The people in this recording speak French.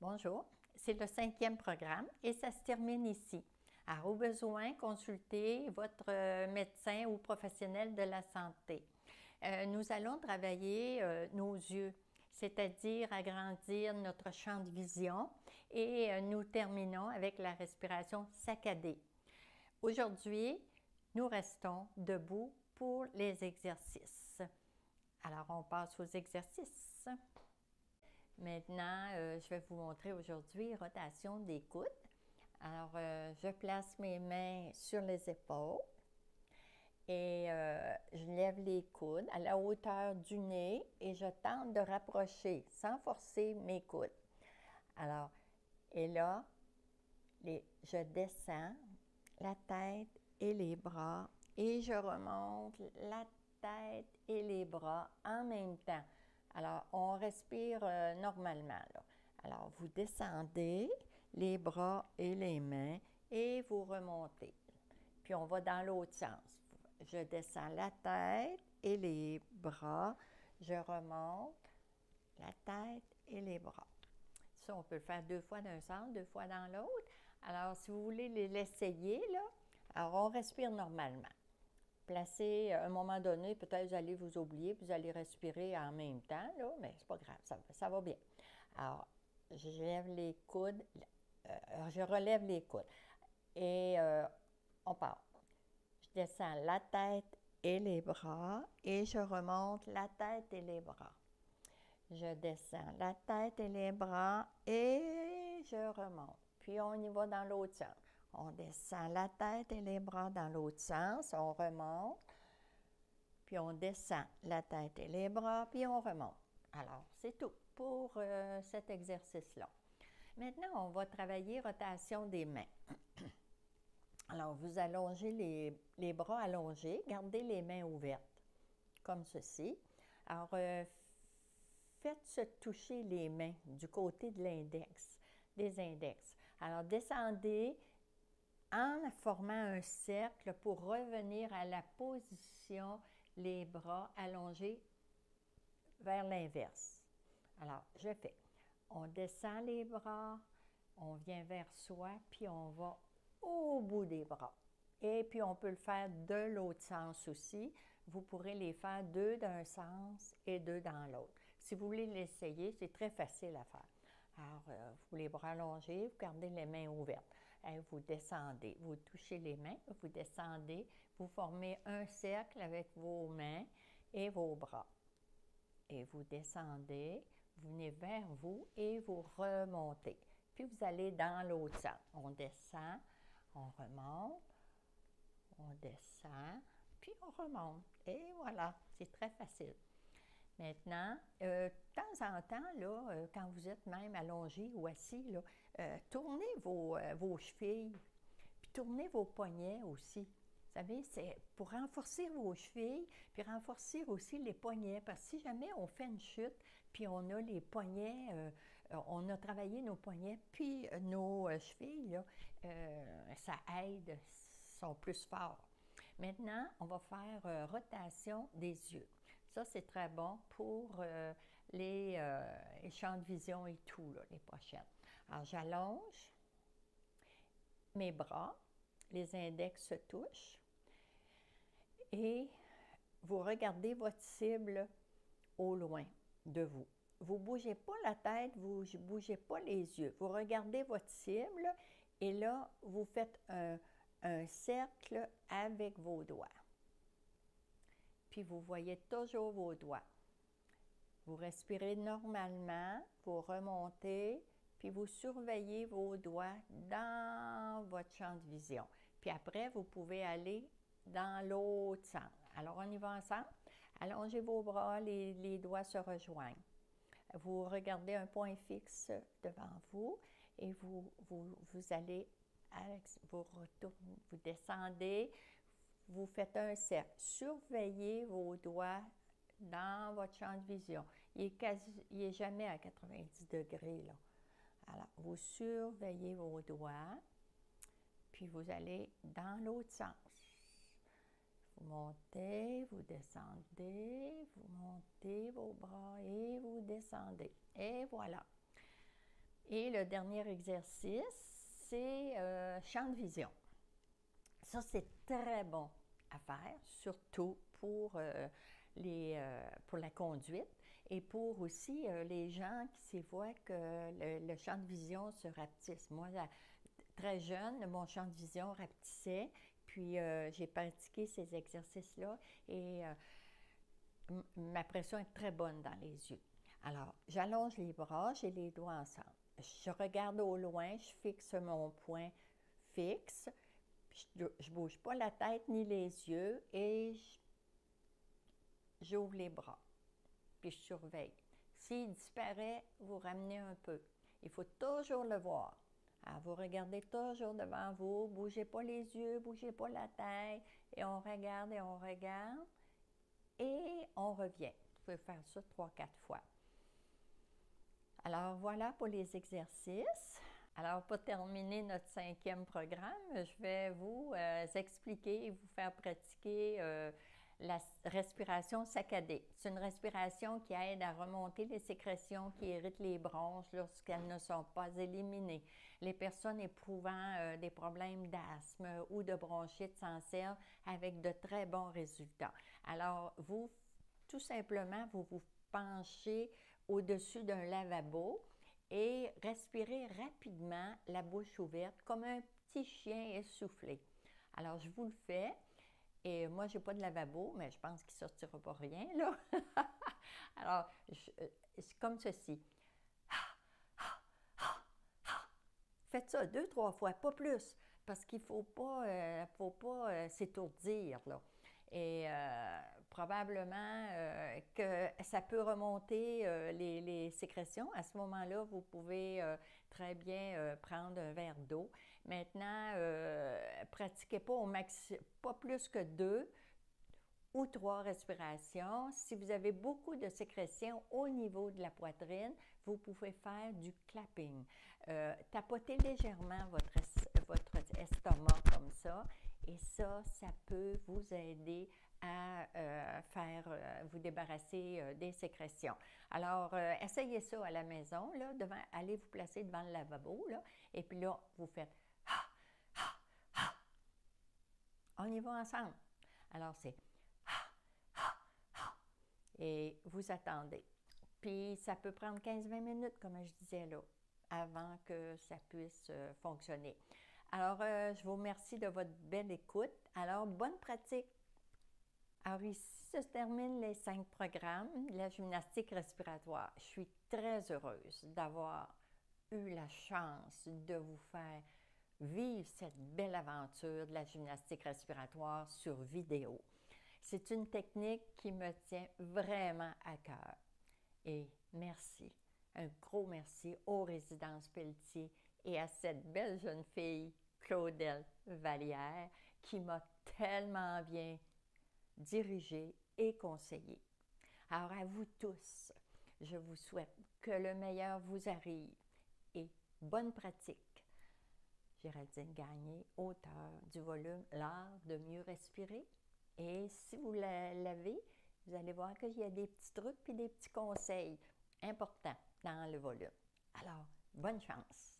Bonjour, c'est le 5e programme et ça se termine ici. Alors, au besoin, consultez votre médecin ou professionnel de la santé. Nous allons travailler nos yeux, c'est-à-dire agrandir notre champ de vision et nous terminons avec la respiration saccadée. Aujourd'hui, nous restons debout pour les exercices. Alors, on passe aux exercices. Maintenant, je vais vous montrer aujourd'hui rotation des coudes. Alors, je place mes mains sur les épaules et je lève les coudes à la hauteur du nez et je tente de rapprocher sans forcer mes coudes. Alors, et là, je descends la tête et les bras et je remonte la tête et les bras en même temps. Alors, on respire normalement, là. Alors, vous descendez les bras et les mains et vous remontez. Puis, on va dans l'autre sens. Je descends la tête et les bras. Je remonte la tête et les bras. Ça, on peut le faire 2 fois d'un sens, 2 fois dans l'autre. Alors, si vous voulez l'essayer, là, alors on respire normalement. Placez, à un moment donné, peut-être vous allez vous oublier, puis vous allez respirer en même temps, là, mais c'est pas grave, ça va bien. Alors, je lève les coudes, je relève les coudes et on part. Je descends la tête et les bras et je remonte la tête et les bras. Je descends la tête et les bras et je remonte. Puis on y va dans l'autre sens. On descend la tête et les bras dans l'autre sens, on remonte, puis on descend la tête et les bras, puis on remonte. Alors, c'est tout pour cet exercice-là. Maintenant, on va travailler rotation des mains. Alors, vous allongez les bras allongés, gardez les mains ouvertes, comme ceci. Alors, faites se toucher les mains du côté de l'index, des index. Alors, descendez en formant un cercle pour revenir à la position, les bras allongés vers l'inverse. Alors, je fais. On descend les bras, on vient vers soi, puis on va au bout des bras. Et puis, on peut le faire de l'autre sens aussi. Vous pourrez les faire 2 d'un sens et 2 dans l'autre. Si vous voulez l'essayer, c'est très facile à faire. Alors, vous les bras allongés, vous gardez les mains ouvertes. Et vous descendez, vous touchez les mains, vous descendez, vous formez un cercle avec vos mains et vos bras. Et vous descendez, vous venez vers vous et vous remontez. Puis vous allez dans l'autre sens. On descend, on remonte, on descend, puis on remonte. Et voilà, c'est très facile. Maintenant, de temps en temps, là, quand vous êtes même allongé ou assis, là, tournez vos chevilles, puis tournez vos poignets aussi. Vous savez, c'est pour renforcer vos chevilles, puis renforcer aussi les poignets, parce que si jamais on fait une chute, puis on a les poignets, on a travaillé nos poignets, puis nos chevilles, là, ça aide, sont plus forts. Maintenant, on va faire rotation des yeux. Ça, c'est très bon pour les champs de vision et tout, là, les prochaines. Alors, j'allonge mes bras, les index se touchent et vous regardez votre cible au loin de vous. Vous ne bougez pas la tête, vous ne bougez pas les yeux. Vous regardez votre cible et là, vous faites un cercle avec vos doigts. Puis vous voyez toujours vos doigts. Vous respirez normalement, vous remontez, puis vous surveillez vos doigts dans votre champ de vision. Puis après, vous pouvez aller dans l'autre sens. Alors, on y va ensemble. Allongez vos bras, les doigts se rejoignent. Vous regardez un point fixe devant vous et vous allez, vous retournez, vous descendez, vous faites un cercle. Surveillez vos doigts dans votre champ de vision. Il est jamais à 90 degrés, là. Alors, vous surveillez vos doigts, puis vous allez dans l'autre sens. Vous montez, vous descendez, vous montez vos bras et vous descendez. Et voilà. Et le dernier exercice, c'est champ de vision. Ça, c'est très bon à faire, surtout pour la conduite et pour aussi les gens qui s'y voient que le champ de vision se rapetisse. Moi, très jeune, mon champ de vision rapetissait, puis j'ai pratiqué ces exercices-là et ma pression est très bonne dans les yeux. Alors, j'allonge les bras, j'ai les doigts ensemble. Je regarde au loin, je fixe mon point fixe, je ne bouge pas la tête ni les yeux et j'ouvre les bras, puis je surveille. S'il disparaît, vous ramenez un peu. Il faut toujours le voir. Alors, vous regardez toujours devant vous, bougez pas les yeux, bougez pas la tête, et on regarde et on revient. Vous pouvez faire ça 3-4 fois. Alors, voilà pour les exercices. Alors, pour terminer notre 5e programme, je vais vous expliquer et vous faire pratiquer la respiration saccadée. C'est une respiration qui aide à remonter les sécrétions qui irritent les bronches lorsqu'elles ne sont pas éliminées. Les personnes éprouvant des problèmes d'asthme ou de bronchite s'en servent avec de très bons résultats. Alors, vous, tout simplement, vous vous penchez au-dessus d'un lavabo et respirez rapidement la bouche ouverte comme un petit chien essoufflé. Alors, je vous le fais. Et moi, je n'ai pas de lavabo, mais je pense qu'il ne sortira pas rien, là. Alors, c'est comme ceci. Faites ça 2-3 fois, pas plus, parce qu'il ne faut pas s'étourdir, là. Et probablement que ça peut remonter les sécrétions. À ce moment-là, vous pouvez très bien prendre un verre d'eau. Maintenant, pratiquez pas pas plus que 2 ou 3 respirations. Si vous avez beaucoup de sécrétions au niveau de la poitrine, vous pouvez faire du clapping. Tapotez légèrement votre estomac comme ça. Et ça peut vous aider à vous débarrasser des sécrétions. Alors, essayez ça à la maison, là, allez vous placer devant le lavabo, là, et puis là, vous faites « ha, ha, ha ». On y va ensemble. Alors, c'est « ha, ha, ha ». Et vous attendez. Puis, ça peut prendre 15-20 minutes, comme je disais là, avant que ça puisse fonctionner. Alors, je vous remercie de votre belle écoute. Alors, bonne pratique. Alors, ici se terminent les 5 programmes de la gymnastique respiratoire. Je suis très heureuse d'avoir eu la chance de vous faire vivre cette belle aventure de la gymnastique respiratoire sur vidéo. C'est une technique qui me tient vraiment à cœur. Et merci, un gros merci aux Résidences Pelletier et à cette belle jeune fille, Claudel Vallière, qui m'a tellement bien dirigée et conseillée. Alors à vous tous, je vous souhaite que le meilleur vous arrive et bonne pratique. Géraldine Gagné, auteure du volume L'art de mieux respirer. Et si vous l'avez, vous allez voir qu'il y a des petits trucs et des petits conseils importants dans le volume. Alors, bonne chance!